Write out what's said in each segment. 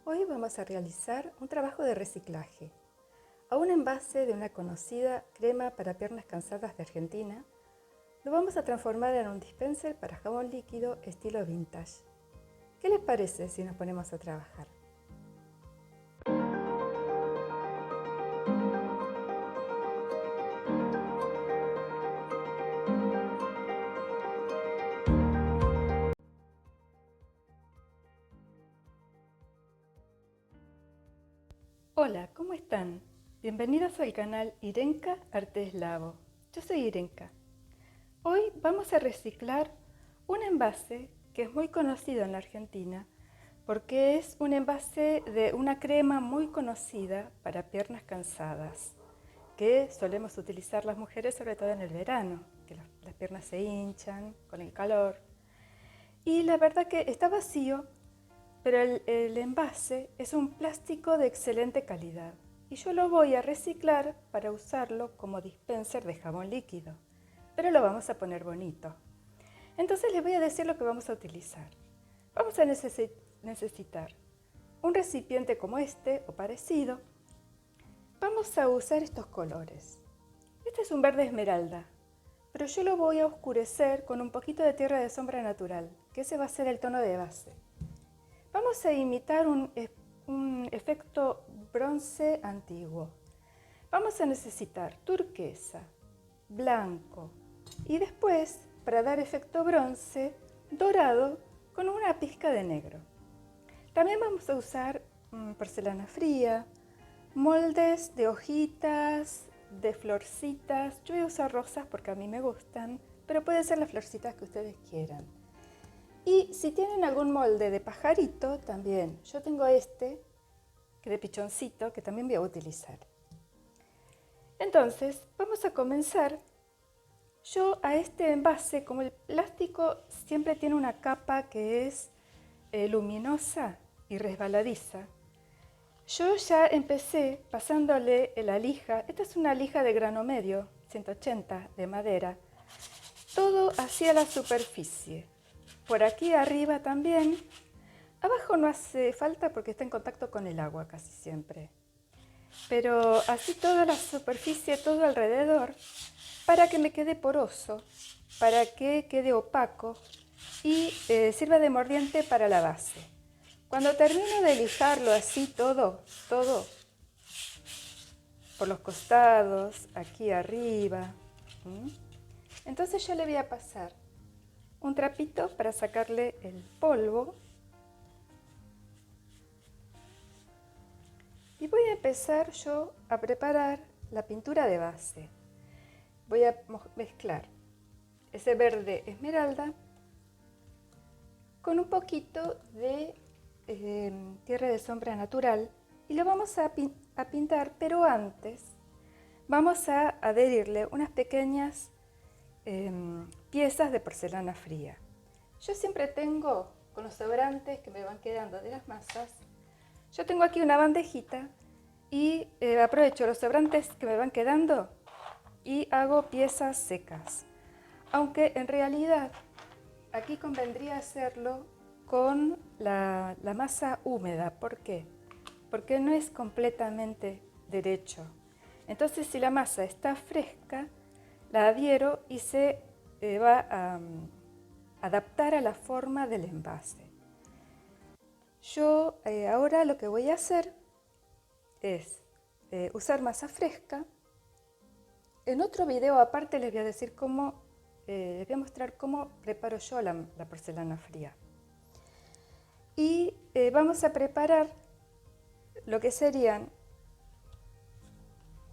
Hoy vamos a realizar un trabajo de reciclaje. A un envase de una conocida crema para piernas cansadas de Argentina, lo vamos a transformar en un dispenser para jabón líquido estilo vintage. ¿Qué les parece si nos ponemos a trabajar? Hola, ¿cómo están? Bienvenidos al canal Irenka Arte Eslavo. Yo soy Irenka. Hoy vamos a reciclar un envase que es muy conocido en la Argentina porque es un envase de una crema muy conocida para piernas cansadas que solemos utilizar las mujeres sobre todo en el verano, que las piernas se hinchan con el calor. Y la verdad que está vacío, pero el envase es un plástico de excelente calidad y yo lo voy a reciclar para usarlo como dispenser de jabón líquido, pero lo vamos a poner bonito. Entonces les voy a decir lo que vamos a utilizar. Vamos a necesitar un recipiente como este o parecido. Vamos a usar estos colores. Este es un verde esmeralda, pero yo lo voy a oscurecer con un poquito de tierra de sombra natural, que ese va a ser el tono de base. Vamos a imitar un efecto bronce antiguo. Vamos a necesitar turquesa, blanco y después, para dar efecto bronce, dorado con una pizca de negro. También vamos a usar porcelana fría, moldes de hojitas, de florcitas. Yo voy a usar rosas porque a mí me gustan, pero pueden ser las florcitas que ustedes quieran. Y si tienen algún molde de pajarito, también. Yo tengo este, que de pichoncito, que también voy a utilizar. Entonces, vamos a comenzar. Yo a este envase, como el plástico siempre tiene una capa que es luminosa y resbaladiza, yo ya empecé pasándole la lija. Esta es una lija de grano medio, 180 de madera, todo hacia la superficie. Por aquí arriba también. Abajo no hace falta porque está en contacto con el agua casi siempre. Pero así toda la superficie, todo alrededor, para que me quede poroso, para que quede opaco y sirva de mordiente para la base. Cuando termino de lijarlo así todo, por los costados, aquí arriba, entonces yo le voy a pasar un trapito para sacarle el polvo. Y voy a empezar yo a preparar la pintura de base. Voy a mezclar ese verde esmeralda con un poquito de tierra de sombra natural y lo vamos a pintar, pero antes vamos a adherirle unas pequeñas piezas de porcelana fría. Yo siempre tengo, con los sobrantes que me van quedando de las masas, yo tengo aquí una bandejita y aprovecho los sobrantes que me van quedando y hago piezas secas. Aunque en realidad aquí convendría hacerlo con la masa húmeda. ¿Por qué? Porque no es completamente derecho. Entonces si la masa está fresca, la adhiero y se va a adaptar a la forma del envase. Yo ahora lo que voy a hacer es usar masa fresca. En otro video aparte les voy a decir les voy a mostrar cómo preparo yo la porcelana fría. Y vamos a preparar lo que serían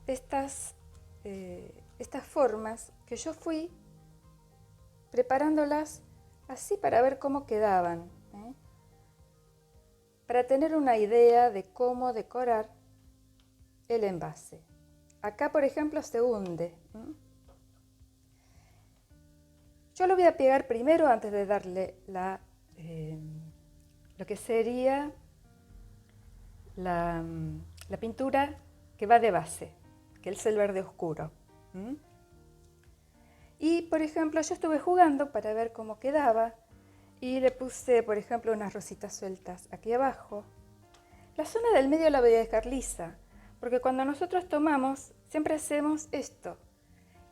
estas formas que yo fui preparándolas así para ver cómo quedaban, para tener una idea de cómo decorar el envase. Acá, por ejemplo, se hunde. Yo lo voy a pegar primero antes de darle lo que sería la pintura que va de base, que es el verde oscuro. Y, por ejemplo, yo estuve jugando para ver cómo quedaba y le puse, por ejemplo, unas rositas sueltas aquí abajo. La zona del medio la voy a dejar lisa, porque cuando nosotros tomamos, siempre hacemos esto.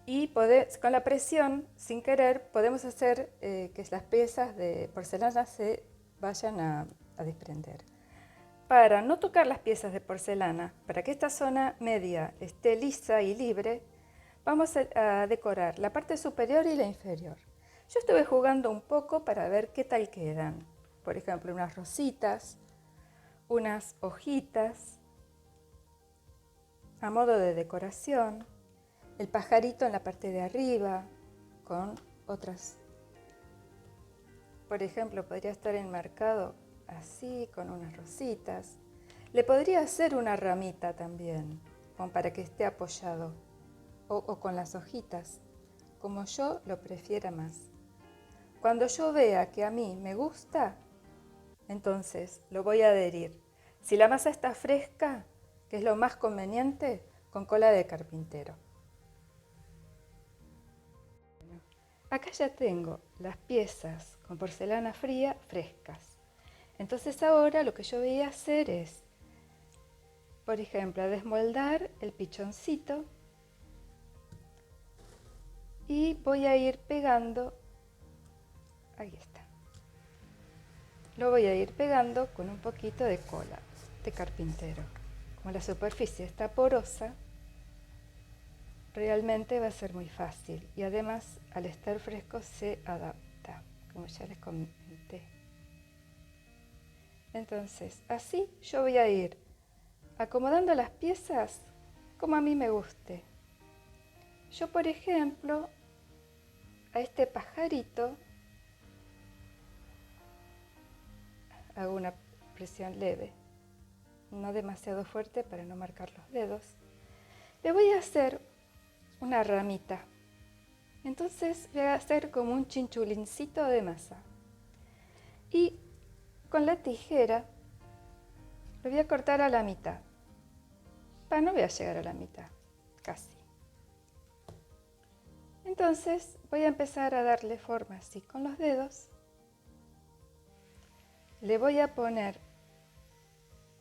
Y con la presión, sin querer, podemos hacer que las piezas de porcelana se vayan a desprender. Para no tocar las piezas de porcelana, para que esta zona media esté lisa y libre, vamos a decorar la parte superior y la inferior. Yo estuve jugando un poco para ver qué tal quedan. Por ejemplo, unas rositas, unas hojitas a modo de decoración, el pajarito en la parte de arriba con otras. Por ejemplo, podría estar enmarcado así con unas rositas. Le podría hacer una ramita también, como para que esté apoyado, o con las hojitas, como yo lo prefiera más. Cuando yo vea que a mí me gusta, entonces lo voy a adherir. Si la masa está fresca, que es lo más conveniente, con cola de carpintero. Acá ya tengo las piezas con porcelana fría frescas. Entonces ahora lo que yo voy a hacer es, por ejemplo, desmoldar el pichoncito y voy a ir pegando, ahí está, lo voy a ir pegando con un poquito de cola de carpintero. Como la superficie está porosa, realmente va a ser muy fácil y además al estar fresco se adapta, como ya les comenté. Entonces, así yo voy a ir acomodando las piezas como a mí me guste. Yo, por ejemplo, a este pajarito hago una presión leve, no demasiado fuerte para no marcar los dedos. Le voy a hacer una ramita. Entonces voy a hacer como un chinchulincito de masa. Y con la tijera lo voy a cortar a la mitad. No voy a llegar a la mitad, casi. Entonces voy a empezar a darle forma así con los dedos. Le voy a poner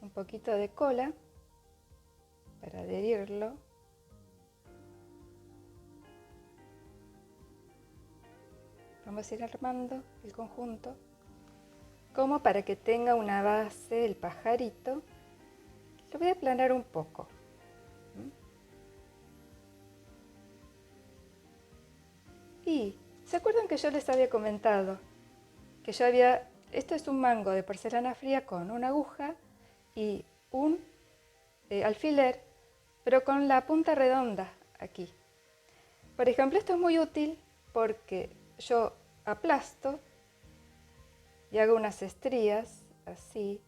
un poquito de cola para adherirlo. Vamos a ir armando el conjunto como para que tenga una base el pajarito. Lo voy a aplanar un poco. Y ¿se acuerdan que yo les había comentado que esto es un mango de porcelana fría con una aguja y un alfiler, pero con la punta redonda aquí? Por ejemplo, esto es muy útil porque yo aplasto y hago unas estrías así,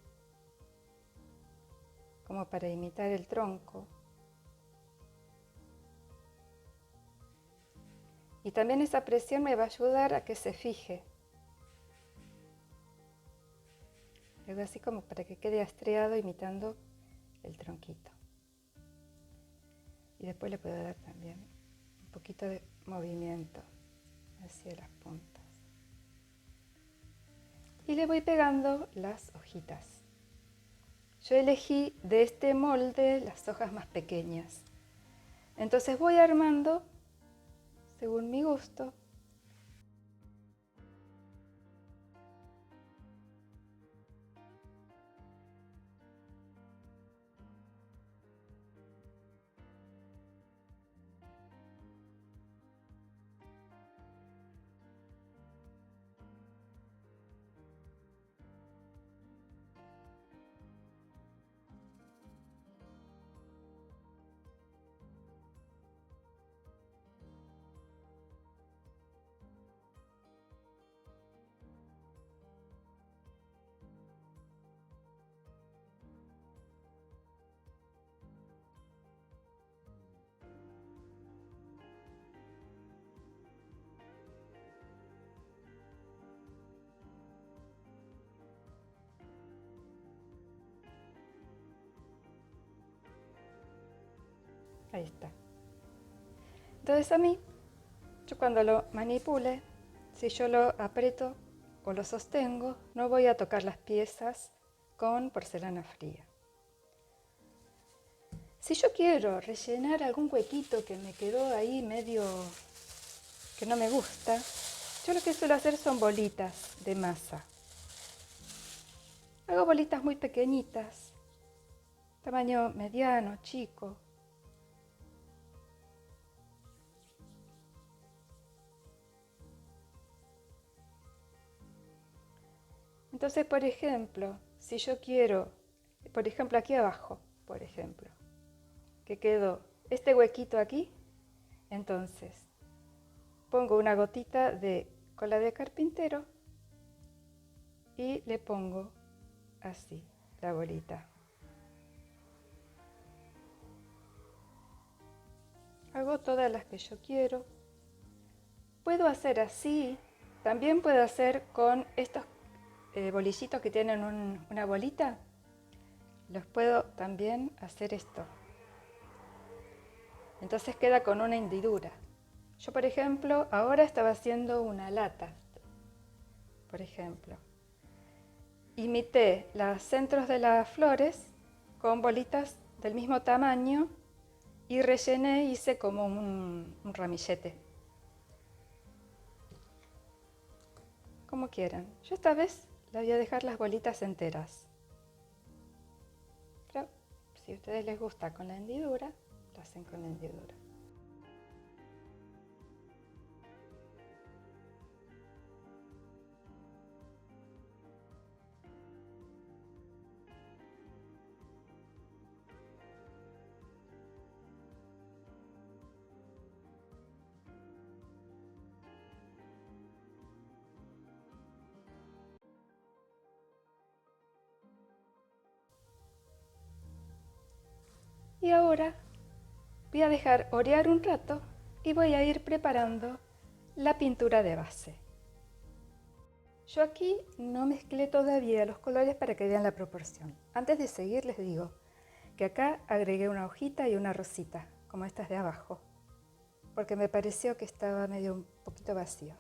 como para imitar el tronco. Y también esa presión me va a ayudar a que se fije. Algo así como para que quede estriado imitando el tronquito. Y después le puedo dar también un poquito de movimiento hacia las puntas. Y le voy pegando las hojitas. Yo elegí de este molde las hojas más pequeñas. Entonces voy armando según mi gusto. Ahí está. Entonces a mí, yo cuando lo manipule, si yo lo aprieto o lo sostengo, no voy a tocar las piezas con porcelana fría. Si yo quiero rellenar algún huequito que me quedó ahí medio que no me gusta, yo lo que suelo hacer son bolitas de masa. Hago bolitas muy pequeñitas, tamaño mediano, chico. Entonces, por ejemplo, si yo quiero, por ejemplo, aquí abajo, por ejemplo, que quedó este huequito aquí, entonces pongo una gotita de cola de carpintero y le pongo así la bolita. Hago todas las que yo quiero. Puedo hacer así, también puedo hacer con estos bolillitos que tienen una bolita. Los puedo también hacer esto. Entonces queda con una hendidura. Yo, por ejemplo, ahora estaba haciendo una lata. Por ejemplo, imité los centros de las flores con bolitas del mismo tamaño y rellené, hice como un ramillete. Como quieran. Yo esta vez les voy a dejar las bolitas enteras. Pero si a ustedes les gusta con la hendidura, lo hacen con la hendidura. Y ahora voy a dejar orear un rato y voy a ir preparando la pintura de base. Yo aquí no mezclé todavía los colores para que vean la proporción. Antes de seguir les digo que acá agregué una hojita y una rosita, como estas de abajo, porque me pareció que estaba medio un poquito vacío.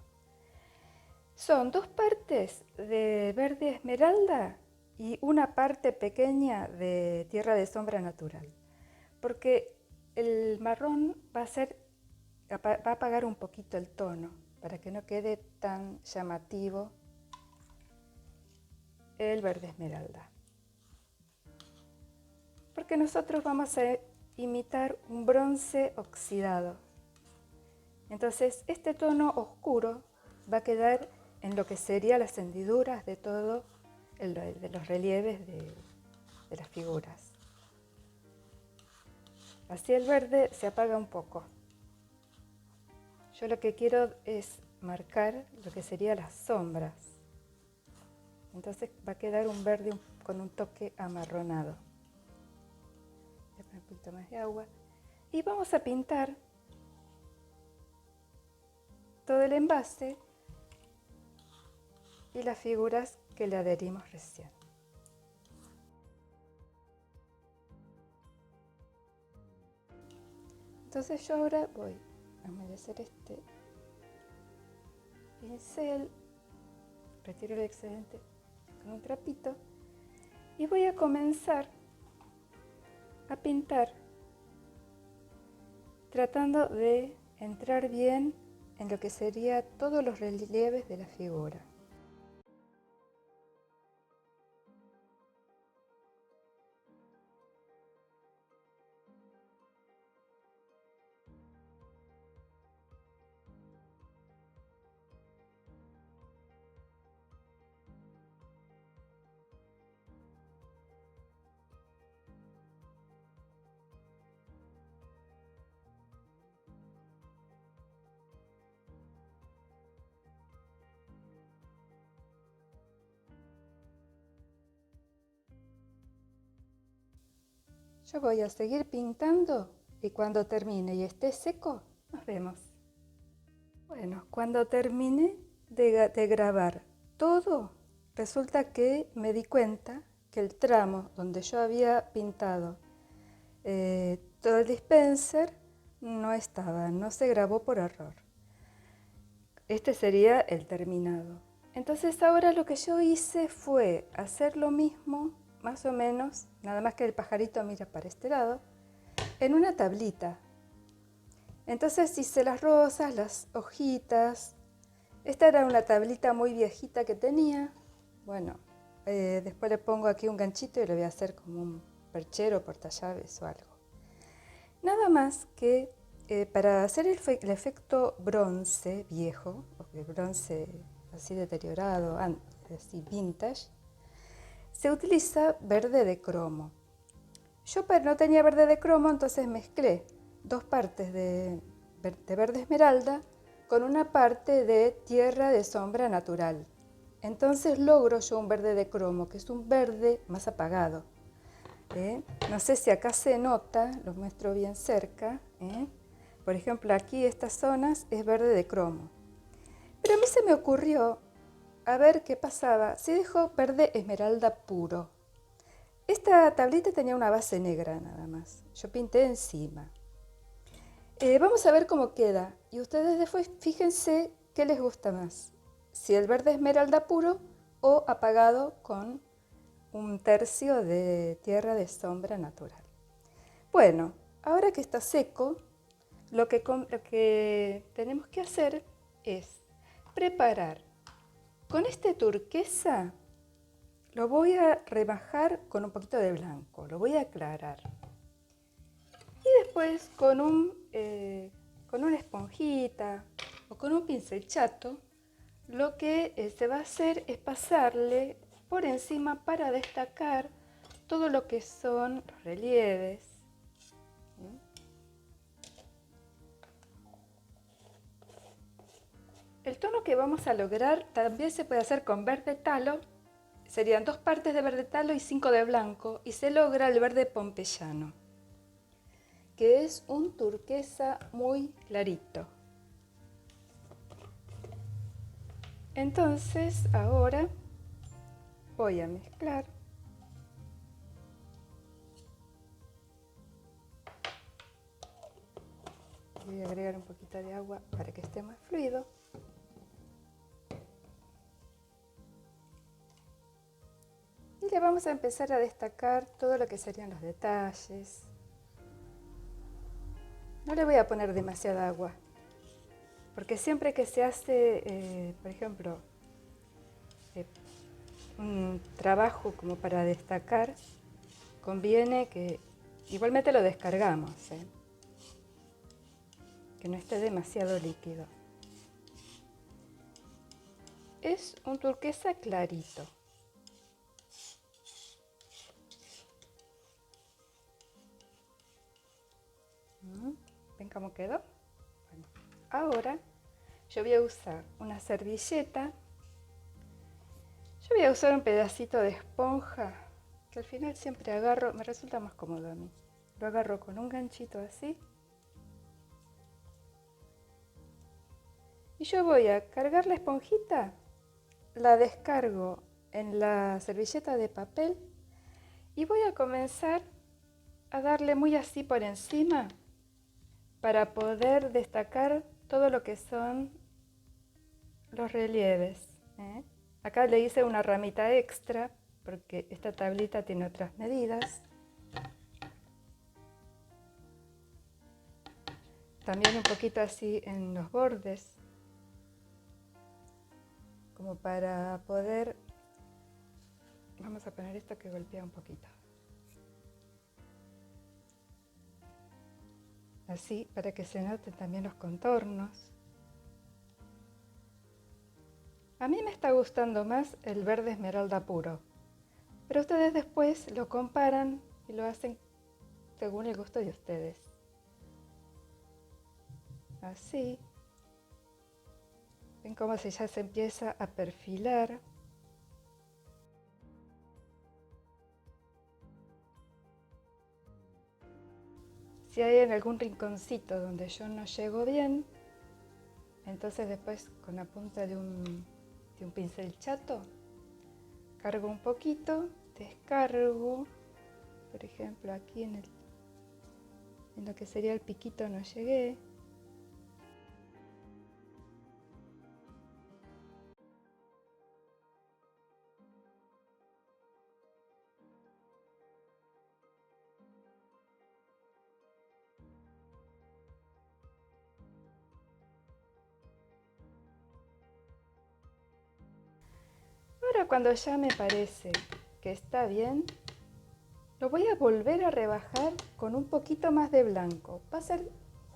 Son 2 partes de verde esmeralda y una parte pequeña de tierra de sombra natural, porque el marrón va a apagar un poquito el tono para que no quede tan llamativo el verde esmeralda. Porque nosotros vamos a imitar un bronce oxidado. Entonces este tono oscuro va a quedar en lo que serían las hendiduras de todo de los relieves de las figuras. Así el verde se apaga un poco. Yo lo que quiero es marcar lo que serían las sombras. Entonces va a quedar un verde con un toque amarronado. Voy a poner un poquito más de agua. Y vamos a pintar todo el envase y las figuras que le adherimos recién. Entonces yo ahora voy a humedecer este pincel, retiro el excedente con un trapito y voy a comenzar a pintar tratando de entrar bien en lo que sería todos los relieves de la figura. Yo voy a seguir pintando y cuando termine y esté seco, nos vemos. Bueno, cuando terminé de grabar todo, resulta que me di cuenta que el tramo donde yo había pintado todo el dispenser no se grabó por error. Este sería el terminado. Entonces ahora lo que yo hice fue hacer lo mismo, más o menos, nada más que el pajarito mira para este lado, en una tablita. Entonces hice las rosas, las hojitas. Esta era una tablita muy viejita que tenía. Bueno, después le pongo aquí un ganchito y le voy a hacer como un perchero, portallaves o algo. Nada más que para hacer el efecto bronce viejo, o el bronce así deteriorado, así vintage, se utiliza verde de cromo. Yo no tenía verde de cromo, entonces mezclé dos partes de verde esmeralda con una parte de tierra de sombra natural. Entonces logro yo un verde de cromo, que es un verde más apagado. No sé si acá se nota, lo muestro bien cerca. Por ejemplo, aquí estas zonas es verde de cromo. Pero a mí se me ocurrió a ver qué pasaba si dejo verde esmeralda puro. Esta tablita tenía una base negra nada más. Yo pinté encima. Vamos a ver cómo queda. Y ustedes después fíjense qué les gusta más. Si el verde esmeralda puro o apagado con un tercio de tierra de sombra natural. Bueno, ahora que está seco, lo que tenemos que hacer es preparar. Con este turquesa lo voy a rebajar con un poquito de blanco, lo voy a aclarar. Y después con una esponjita o con un pincel chato, lo que se va a hacer es pasarle por encima para destacar todo lo que son los relieves. El tono que vamos a lograr también se puede hacer con verde talo. Serían 2 partes de verde talo y 5 de blanco, y se logra el verde pompeyano, que es un turquesa muy clarito. Entonces ahora voy a mezclar. Voy a agregar un poquito de agua para que esté más fluido. Y le vamos a empezar a destacar todo lo que serían los detalles. No le voy a poner demasiada agua, porque siempre que se hace, por ejemplo, un trabajo como para destacar, conviene que igualmente lo descargamos, que no esté demasiado líquido. Es un turquesa clarito. ¿Ven cómo quedó? Bueno, ahora yo voy a usar una servilleta. Yo voy a usar un pedacito de esponja, que al final siempre agarro, me resulta más cómodo a mí. Lo agarro con un ganchito así. Y yo voy a cargar la esponjita, la descargo en la servilleta de papel y voy a comenzar a darle muy así por encima para poder destacar todo lo que son los relieves. Acá le hice una ramita extra porque esta tablita tiene otras medidas. También un poquito así en los bordes, como para poder... Vamos a poner esto que golpea un poquito. Así, para que se noten también los contornos. A mí me está gustando más el verde esmeralda puro, pero ustedes después lo comparan y lo hacen según el gusto de ustedes. Así. Ven cómo ya se empieza a perfilar. Si hay en algún rinconcito donde yo no llego bien, entonces después con la punta de un pincel chato, cargo un poquito, descargo, por ejemplo aquí en lo que sería el piquito no llegué. cuando ya me parece que está bien, lo voy a volver a rebajar con un poquito más de blanco. Va a ser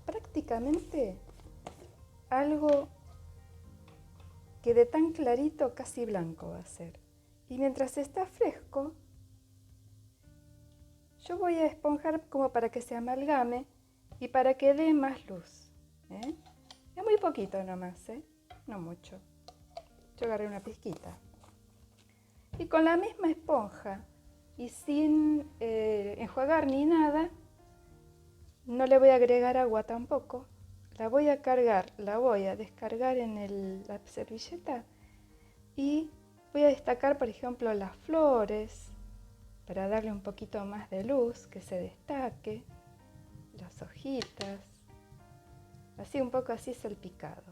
prácticamente algo que de tan clarito casi blanco va a ser. Y mientras está fresco, yo voy a esponjar como para que se amalgame y para que dé más luz. Es muy poquito nomás, no mucho. Yo agarré una pizquita. Y con la misma esponja y sin enjuagar ni nada, no le voy a agregar agua tampoco. La voy a cargar, la voy a descargar en la servilleta y voy a destacar, por ejemplo, las flores para darle un poquito más de luz, que se destaque, las hojitas, así un poco así salpicado.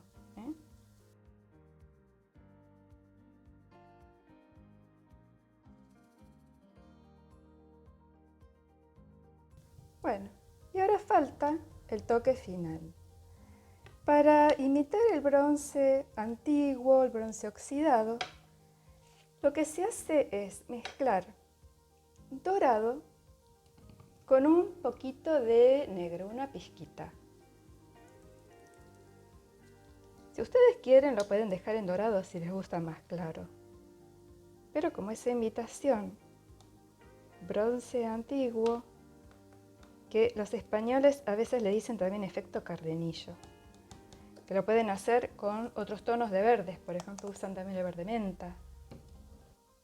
Bueno, y ahora falta el toque final. Para imitar el bronce antiguo, el bronce oxidado, lo que se hace es mezclar dorado con un poquito de negro, una pizquita. Si ustedes quieren lo pueden dejar en dorado si les gusta más claro. Pero como es imitación, bronce antiguo, que los españoles a veces le dicen también efecto cardenillo, que lo pueden hacer con otros tonos de verdes, por ejemplo usan también el verde menta.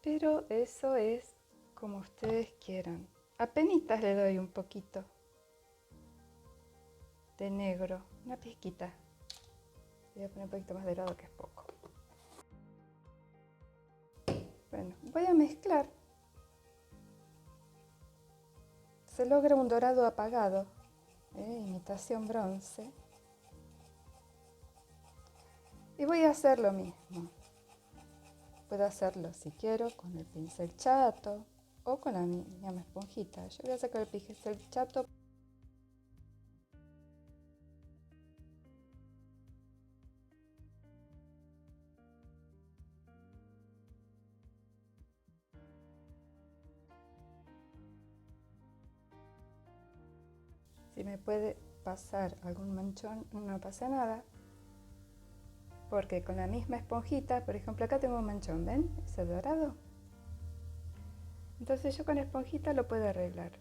Pero eso es como ustedes quieran. Apenitas le doy un poquito de negro, una pizquita. Voy a poner un poquito más de dorado, que es poco. Bueno, voy a mezclar. Se logra un dorado apagado, imitación bronce. Y voy a hacer lo mismo. Puedo hacerlo si quiero con el pincel chato o con la misma esponjita. Yo voy a sacar el pincel chato. Si me puede pasar algún manchón, no pasa nada. Porque con la misma esponjita, por ejemplo, acá tengo un manchón, ¿ven? Ese dorado. Entonces yo con la esponjita lo puedo arreglar.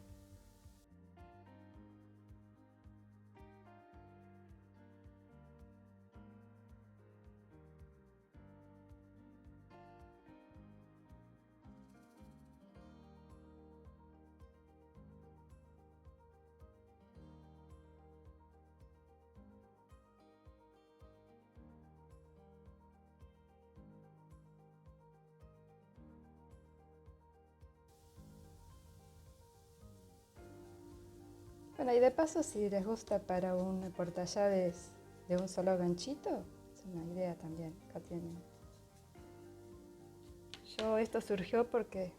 Bueno, y de paso, si les gusta para un portallaves de un solo ganchito, es una idea también. Acá tienen. Esto surgió porque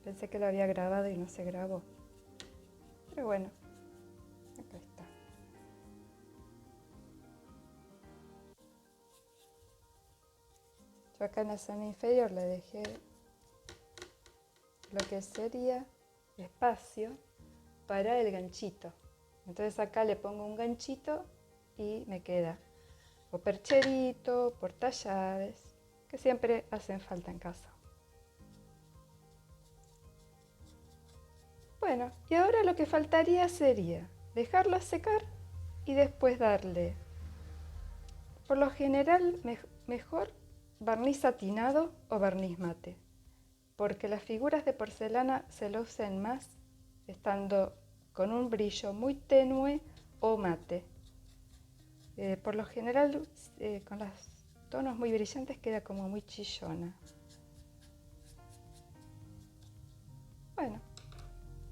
pensé que lo había grabado y no se grabó. Pero bueno, acá está. Yo acá en la zona inferior le dejé lo que sería espacio para el ganchito. Entonces acá le pongo un ganchito y me queda o percherito, portallaves, que siempre hacen falta en casa. Bueno, y ahora lo que faltaría sería dejarlo secar y después darle, por lo general, mejor barniz satinado o barniz mate, porque las figuras de porcelana se lucen más estando con un brillo muy tenue o mate. Por lo general, con los tonos muy brillantes queda como muy chillona. Bueno,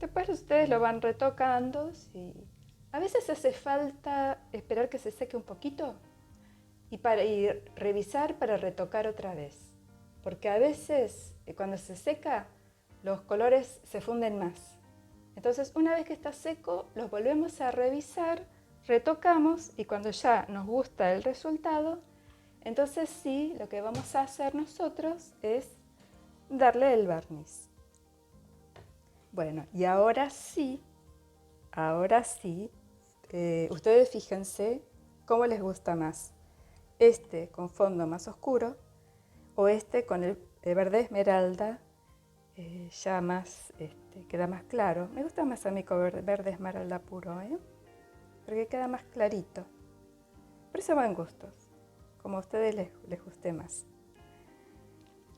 después ustedes lo van retocando. A veces hace falta esperar que se seque un poquito y revisar para retocar otra vez. Porque a veces cuando se seca los colores se funden más. Entonces una vez que está seco los volvemos a revisar, retocamos y cuando ya nos gusta el resultado Entonces sí, lo que vamos a hacer nosotros es darle el barniz. Bueno, y ahora sí, ustedes fíjense cómo les gusta más. Este con fondo más oscuro o este con el verde esmeralda, ya más, queda más claro. Me gusta más a mí con verde esmeralda puro, porque queda más clarito. Pero eso van gustos, como a ustedes les guste más.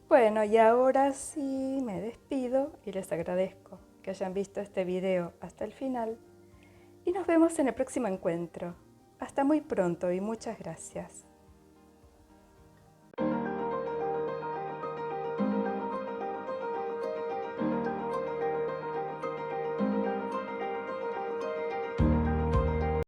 Bueno, y ahora sí me despido y les agradezco que hayan visto este video hasta el final. Y nos vemos en el próximo encuentro. Hasta muy pronto y muchas gracias.